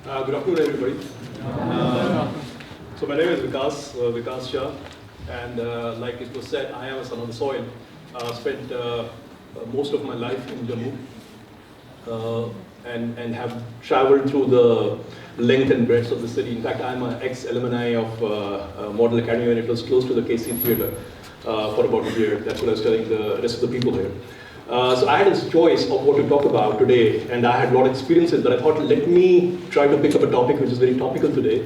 Good afternoon, everybody. So my name is Vikas Shah, and like it was said, I am a son of the soil. Spent most of my life in Jammu and have traveled through the length and breadth of the city. In fact, I'm an ex-alumni of Model Academy when it was close to the KC Theatre for about a year. That's what I was telling the rest of the people here. So I had this choice of what to talk about today, and I had a lot of experiences, but I thought, let me try to pick up a topic which is very topical today,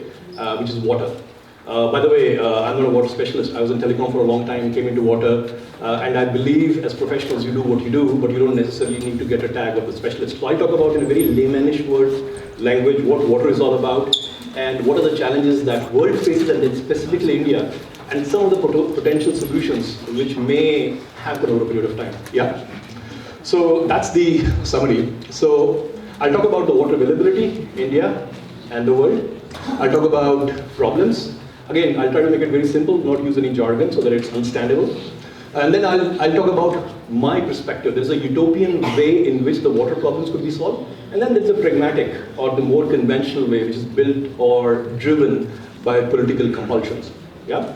which is water. By the way, I'm not a water specialist. I was in telecom for a long time, came into water, and I believe as professionals you do what you do, but you don't necessarily need to get a tag of a specialist. So I talk about in a very laymanish language what water is all about, and what are the challenges that world faces, and then specifically India, and some of the potential solutions which may happen over a period of time. Yeah. So that's the summary. So I'll talk about the water availability, India and the world. I'll talk about problems. Again, I'll try to make it very simple, not use any jargon so that it's understandable. And then I'll talk about my perspective. There's a utopian way in which the water problems could be solved. And then there's a pragmatic or the more conventional way, which is built or driven by political compulsions. Yeah?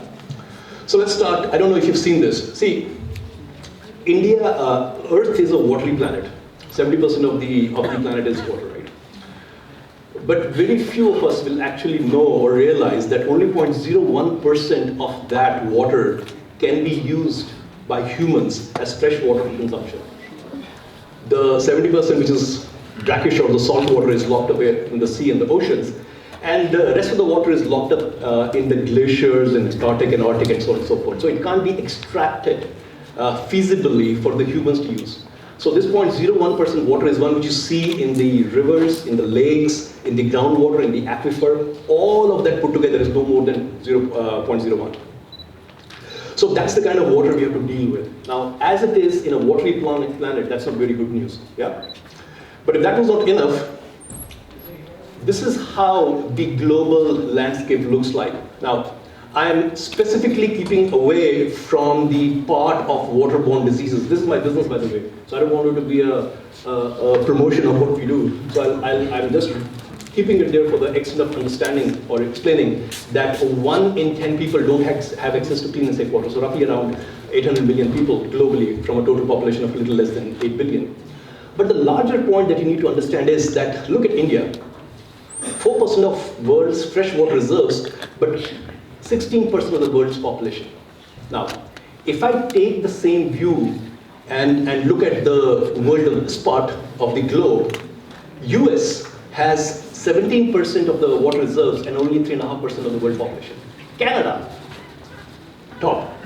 So let's start. I don't know if you've seen this. See, India, Earth is a watery planet. 70% of the planet is water, right? But very few of us will actually know or realize that only 0.01% of that water can be used by humans as fresh water consumption. The 70% which is brackish or the salt water is locked away in the sea and the oceans, and the rest of the water is locked up in the glaciers and Antarctic and Arctic and so on and so forth. So it can't be extracted feasibly for the humans to use. So this 0.01% water is one which you see in the rivers, in the lakes, in the groundwater, in the aquifer. All of that put together is no more than 0.01. So that's the kind of water we have to deal with. Now, as it is in a watery planet, that's not very good news. Yeah? But if that was not enough, this is how the global landscape looks like. Now, I'm specifically keeping away from the part of waterborne diseases. This is my business, by the way. So I don't want it to be a promotion of what we do. So I'm just keeping it there for the extent of understanding or explaining that 1 in 10 people don't have access to clean and safe water. So roughly around 800 million people globally from a total population of a little less than 8 billion. But the larger point that you need to understand is that, look at India. 4% of world's freshwater reserves, but 16% of the world's population. Now, if I take the same view and look at the world of this part of the globe, US has 17% of the water reserves and only 3.5% of the world population. Canada, top.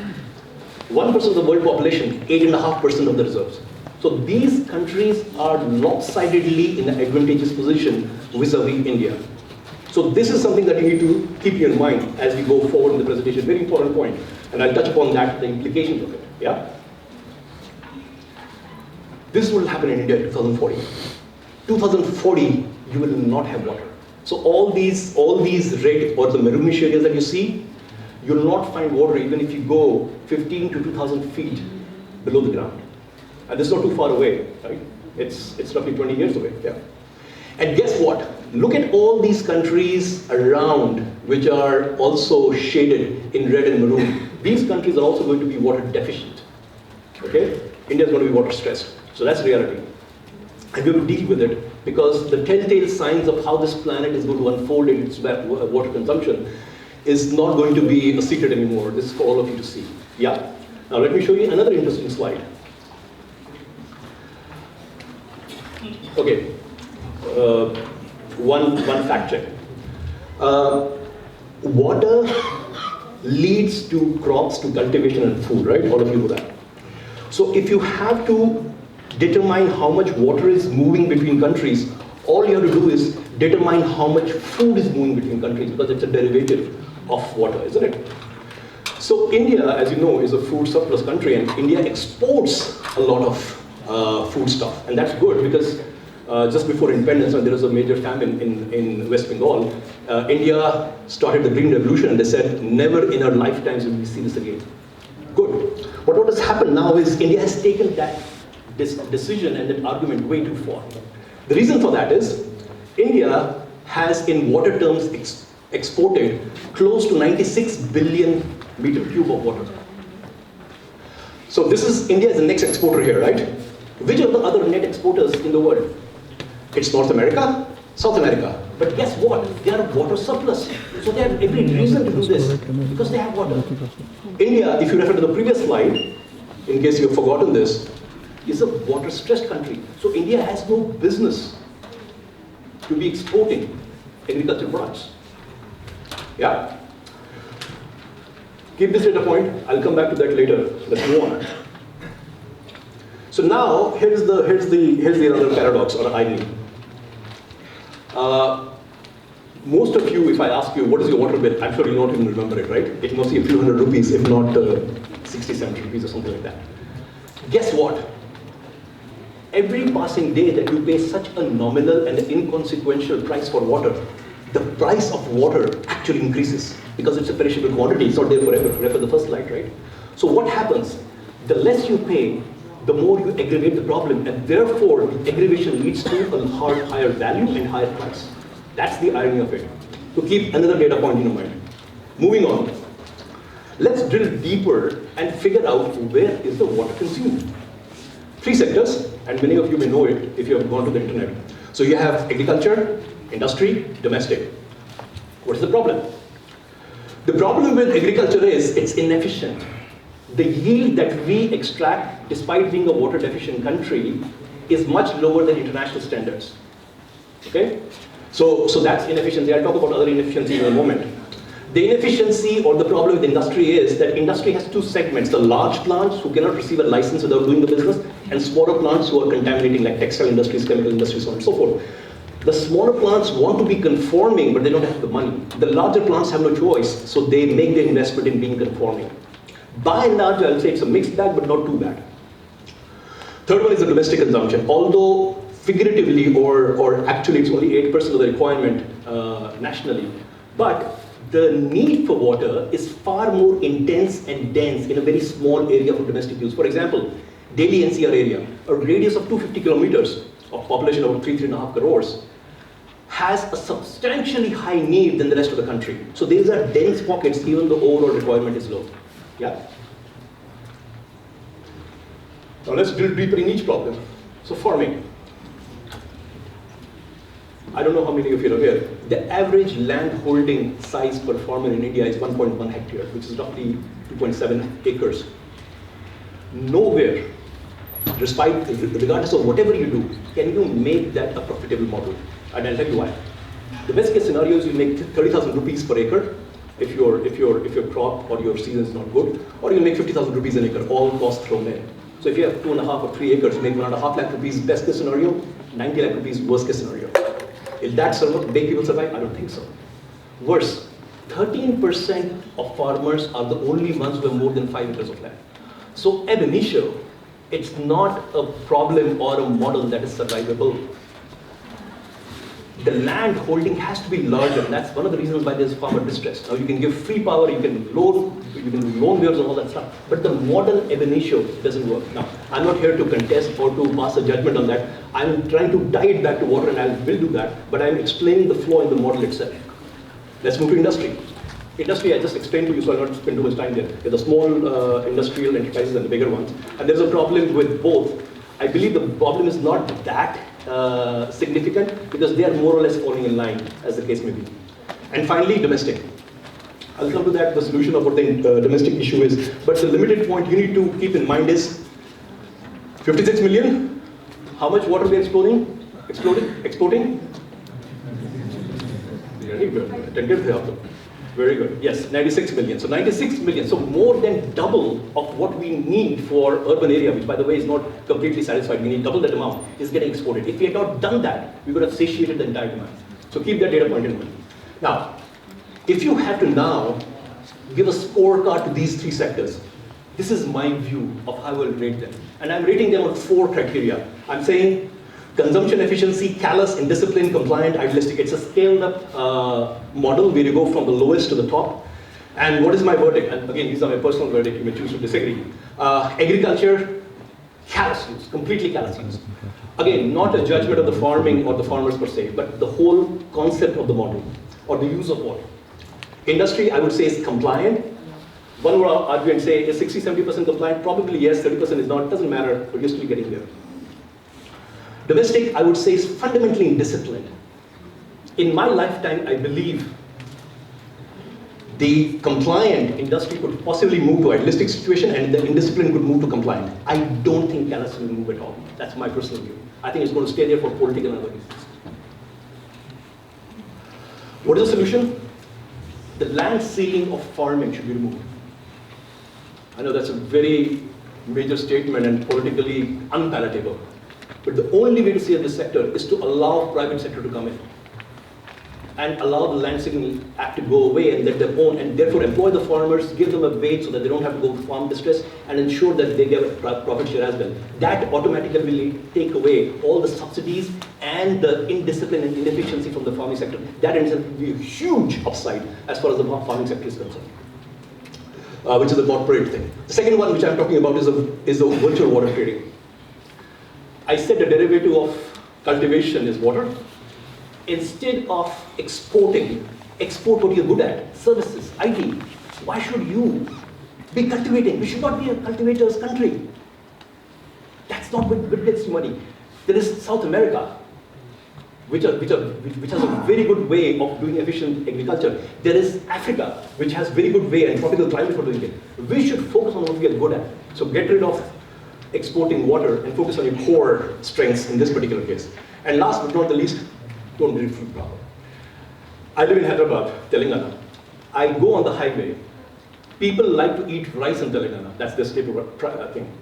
1% of the world population, 8.5% of the reserves. So these countries are lopsidedly in an advantageous position vis-a-vis India. So this is something that you need to keep in mind as we go forward in the presentation. Very important point, and I'll touch upon that, the implications of it. Yeah. This will happen in India in 2040. 2040, you will not have water. So all these red or the maroonish areas that you see, you will not find water even if you go 15 to 2,000 feet below the ground. And this is not too far away, right? It's roughly 20 years away. Yeah. And guess what? Look at all these countries around which are also shaded in red and maroon. These countries are also going to be water deficient. Okay? India is going to be water stressed. So that's reality. And we have to deal with it because the telltale signs of how this planet is going to unfold in its water consumption is not going to be a secret anymore. This is for all of you to see. Yeah? Now let me show you another interesting slide. Okay. One fact check. Water leads to crops, to cultivation and food, right? All of you know that. So if you have to determine how much water is moving between countries, all you have to do is determine how much food is moving between countries because it's a derivative of water, isn't it? So India, as you know, is a food surplus country and India exports a lot of food stuff. And that's good because just before independence, when there was a major famine in West Bengal, India started the Green Revolution and they said, never in our lifetimes will we see this again. Good. But what has happened now is India has taken that decision and that argument way too far. The reason for that is India has in water terms exported close to 96 billion meter cube of water. So this is, India is the next exporter here, right? Which are the other net exporters in the world? It's North America, South America. But guess what? They are water surplus. So they have every reason to do this because they have water. India, if you refer to the previous slide, in case you have forgotten this, is a water stressed country. So India has no business to be exporting agricultural products. Yeah? Keep this data point. I'll come back to that later. Let's move on. So now here's the other paradox or irony. Most of you, if I ask you, what is your water bill? I'm sure you'll not even remember it, right? It must be a few hundred rupees, if not 60, 70 rupees or something like that. Guess what? Every passing day that you pay such a nominal and inconsequential price for water, the price of water actually increases because it's a perishable quantity. It's not there forever. Refer the first slide, right? So what happens? The less you pay, the more you aggravate the problem, and therefore the aggravation leads to a higher value and higher price. That's the irony of it. To keep another data point in your mind. Moving on. Let's drill deeper and figure out where is the water consumed. Three sectors, and many of you may know it if you have gone to the internet. So you have agriculture, industry, domestic. What is the problem? The problem with agriculture is it's inefficient. The yield that we extract, despite being a water deficient country, is much lower than international standards. Okay? So that's inefficiency. I'll talk about other inefficiencies in a moment. The inefficiency or the problem with industry is that industry has two segments: the large plants who cannot receive a license without doing the business, and smaller plants who are contaminating, like textile industries, chemical industries, so on and so forth. The smaller plants want to be conforming, but they don't have the money. The larger plants have no choice, so they make the investment in being conforming. By and large, I'll say it's a mixed bag, but not too bad. Third one is the domestic consumption. Although figuratively, or actually it's only 8% of the requirement nationally, but the need for water is far more intense and dense in a very small area for domestic use. For example, Delhi NCR area, a radius of 250 kilometers of population of 3.5 crores, has a substantially high need than the rest of the country. So these are dense pockets, even though overall requirement is low. Yeah? Now let's drill deeper in each problem. So farming. I don't know how many of you are aware. The average land holding size per farmer in India is 1.1 hectare, which is roughly 2.7 acres. Nowhere, regardless of whatever you do, can you make that a profitable model. And I'll tell you why. The best case scenario is you make 30,000 rupees per acre if your crop or your season is not good, or you make 50,000 rupees an acre, all costs thrown in. So if you have 2.5 or 3 acres, you make 1.5 lakh rupees best case scenario, 90 lakh rupees worst case scenario. Will that make people survive? I don't think so. Worse, 13% of farmers are the only ones who have more than 5 acres of land. So ab initio, it's not a problem or a model that is survivable. The land holding has to be larger, and that's one of the reasons why there's farmer distress. Now you can give free power, you can loan waivers and all that stuff, but the model ab initio doesn't work. Now, I'm not here to contest or to pass a judgment on that. I'm trying to tie it back to water, and I will do that, but I'm explaining the flaw in the model itself. Let's move to industry. Industry, I just explained to you, so I'll not spend too much time there. There's the small industrial enterprises and the bigger ones, and there's a problem with both. I believe the problem is not that significant because they are more or less falling in line, as the case may be. And finally, domestic. I'll come to that, the solution of what the domestic issue is. But the limited point you need to keep in mind is 56 million. How much water we are exporting? Very good. Very good. Yes, 96 million. So 96 million. So more than double of what we need for urban area, which by the way is not completely satisfied. We need double that amount, is getting exported. If we had not done that, we would have satiated the entire demand. So keep that data point in mind. Now, if you have to now give a scorecard to these three sectors, this is my view of how I will rate them. And I'm rating them on 4 criteria. I'm saying consumption efficiency, callous, indisciplined, compliant, idealistic. It's a scaled up model where you go from the lowest to the top. And what is my verdict? And again, these are my personal verdict. You may choose to disagree. Agriculture, Callous use, completely callous use. Again, not a judgment of the farming or the farmers per se, but the whole concept of the model or the use of water. Industry, I would say, is compliant. One would argue and say, is 60-70% compliant? Probably yes, 30% is not, doesn't matter, but you're still getting there. Domestic, I would say, is fundamentally indisciplined. In my lifetime, I believe the compliant industry could possibly move to idealistic situation and the indisciplined could move to compliant. I don't think callous will move at all. That's my personal view. I think it's going to stay there for political and other reasons. What is the solution? The land ceiling of farming should be removed. I know that's a very major statement and politically unpalatable. But the only way to save this sector is to allow private sector to come in and allow the land ceiling act to go away and let them own, and therefore employ the farmers, give them a wage so that they don't have to go farm distress, and ensure that they get a profit share as well. That automatically will take away all the subsidies and the indiscipline and inefficiency from the farming sector. That in itself will be a huge upside as far as the farming sector is concerned, which is the corporate thing. The second one which I'm talking about is the virtual water trading. I said the derivative of cultivation is water. Instead of exporting, export what you're good at, services, IT. Why should you be cultivating? We should not be a cultivator's country. That's not what gets you money. There is South America, which has a very good way of doing efficient agriculture. There is Africa, which has very good way and tropical climate for doing it. We should focus on what we are good at. So get rid of exporting water and focus on your core strengths in this particular case. And last but not the least, don't drink fruit power. I live in Hyderabad, Telangana. I go on the highway. People like to eat rice in Telangana. That's their staple thing.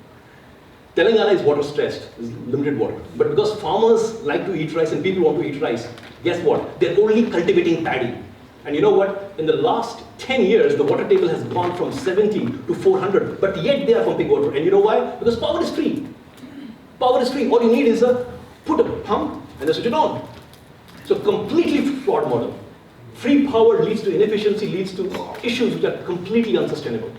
Telangana is water stressed, there's limited water. But because farmers like to eat rice and people want to eat rice, guess what? They're only cultivating paddy. And you know what? In the last 10 years, the water table has gone from 70 to 400, but yet they are pumping water. And you know why? Because power is free. Power is free. All you need is put a pump and then switch it on. So completely flawed model. Free power leads to inefficiency, leads to issues which are completely unsustainable.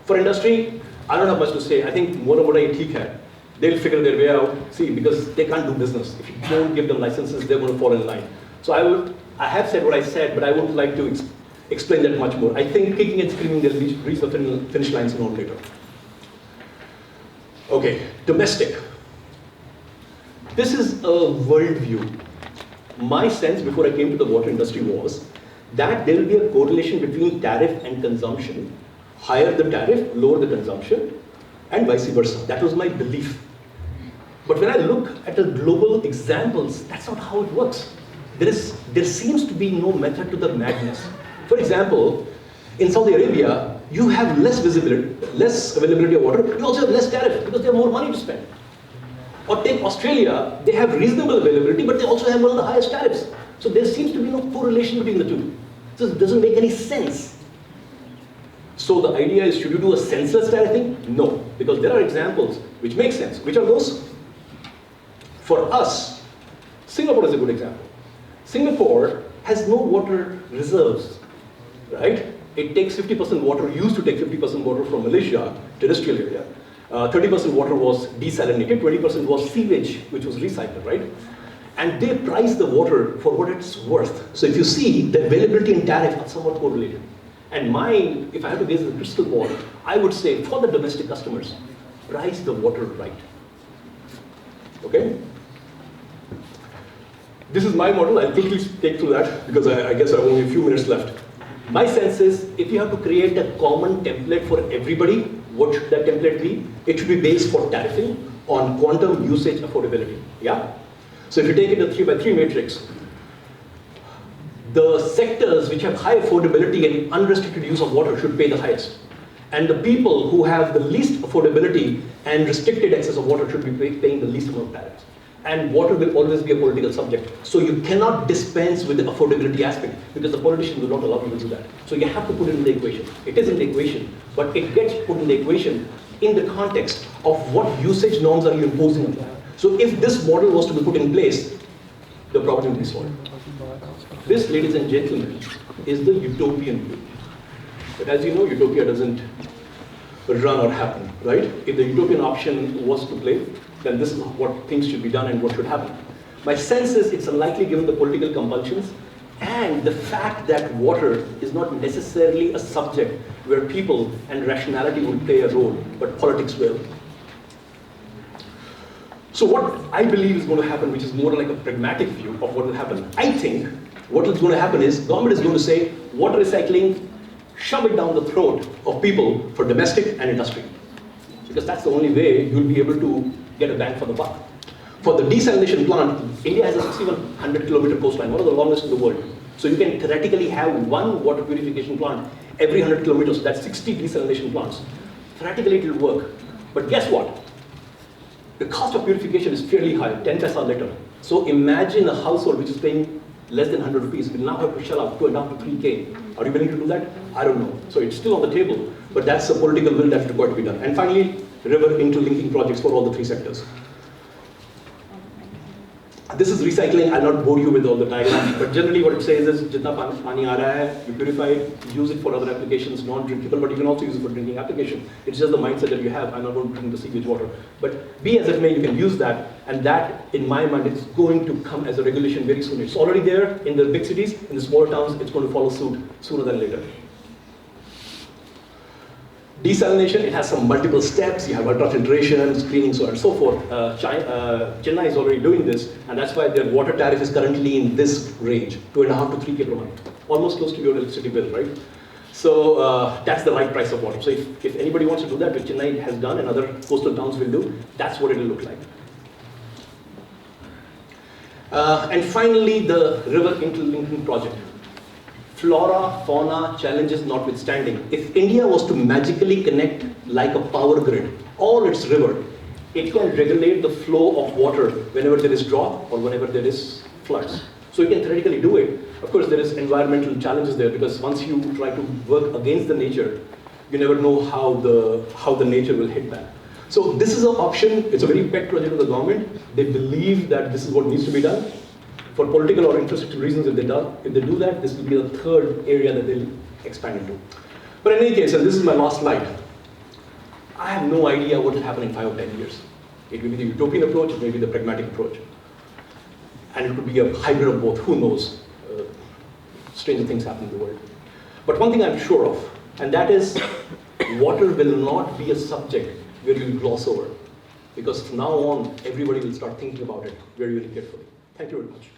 For industry, I don't have much to say. I think more what I teach had. They'll figure their way out. See, because they can't do business. If you don't give them licenses, they're going to fall in line. So I have said what I said, but I wouldn't like to explain that much more. I think kicking and screaming, they'll reach the finish line sooner or later. Okay, domestic. This is a worldview. My sense before I came to the water industry was that there will be a correlation between tariff and consumption. Higher the tariff, lower the consumption, and vice versa. That was my belief. But when I look at the global examples, that's not how it works. There seems to be no method to the madness. For example, in Saudi Arabia, you have less availability of water, you also have less tariff because they have more money to spend. Or take Australia, they have reasonable availability, but they also have one of the highest tariffs. So there seems to be no correlation between the two. So it doesn't make any sense. So the idea is, should you do a senseless tariffing? No, because there are examples which make sense. Which are those? For us, Singapore is a good example. Singapore has no water reserves, right? It takes 50% water, used to take 50% water from Malaysia, terrestrial area. 30% water was desalinated, 20% was sewage, which was recycled, right? And they price the water for what it's worth. So if you see, the availability and tariff are somewhat correlated. And mine, if I had to gaze at the crystal ball, I would say for the domestic customers, price the water right. Okay? This is my model. I'll quickly take through that because I guess I have only a few minutes left. My sense is, if you have to create a common template for everybody, what should that template be? It should be based for tariffing on quantum usage affordability. Yeah? So if you take it a 3x3 matrix, the sectors which have high affordability and unrestricted use of water should pay the highest. And the people who have the least affordability and restricted access of water should be paying the least amount of tariffs. And water will always be a political subject. So you cannot dispense with the affordability aspect because the politicians will not allow you to do that. So you have to put it in the equation. It is in the equation, but it gets put in the equation in the context of what usage norms are you imposing on that. So if this model was to be put in place, the problem will be solved. This, ladies and gentlemen, is the utopian view. But as you know, utopia doesn't run or happen, right? If the utopian option was to play, then this is what things should be done and what should happen. My sense is it's unlikely given the political compulsions and the fact that water is not necessarily a subject where people and rationality will play a role, but politics will. So what I believe is going to happen, which is more like a pragmatic view of what will happen, I think what is going to happen is government is going to say water recycling, shove it down the throat of people for domestic and industry. Because that's the only way you'll be able to get a bang for the buck. For the desalination plant, India has a 6,100-kilometer coastline, one of the longest in the world. So you can theoretically have one water purification plant every 100 kilometers, that's 60 desalination plants. Theoretically it will work. But guess what? The cost of purification is fairly high, 10 paisa a liter. So imagine a household which is paying less than 100 rupees will now have to shell out 2.5 to 3K. Are you willing to do that? I don't know. So it's still on the table, but that's a political will that's required to be done. And finally, river interlinking projects for all the three sectors. This is recycling. I'll not bore you with all the diagrams, but generally what it says is, jitna pani aa raha hai, you purify it, use it for other applications, non-drinkable, but you can also use it for drinking application. It's just the mindset that you have. I'm not going to drink the sewage water. But be as it may, you can use that, and that, in my mind, is going to come as a regulation very soon. It's already there in the big cities. In the smaller towns, it's going to follow suit sooner than later. Desalination, it has some multiple steps. You have ultrafiltration, screening, so on and so forth. Chennai is already doing this, and that's why their water tariff is currently in this range, 2.5 to 3K per month. Almost close to your electricity bill, right? So that's the right price of water. So if anybody wants to do that, which Chennai has done and other coastal towns will do, that's what it will look like. And finally, the river interlinking project. Flora, fauna, challenges notwithstanding, if India was to magically connect like a power grid, all its river, it can regulate the flow of water whenever there is drought or whenever there is floods. So you can theoretically do it. Of course, there is environmental challenges there because once you try to work against the nature, you never know how the nature will hit back. So this is an option. It's a very pet project of the government. They believe that this is what needs to be done. For political or infrastructure reasons, if they do that, this will be the third area that they'll expand into. But in any case, and this is my last slide, I have no idea what will happen in 5 or 10 years. It will be the utopian approach, it may be the pragmatic approach. And it could be a hybrid of both, who knows? Stranger things happen in the world. But one thing I'm sure of, and that is water will not be a subject where you gloss over. Because from now on, everybody will start thinking about it very, very carefully. Thank you very much.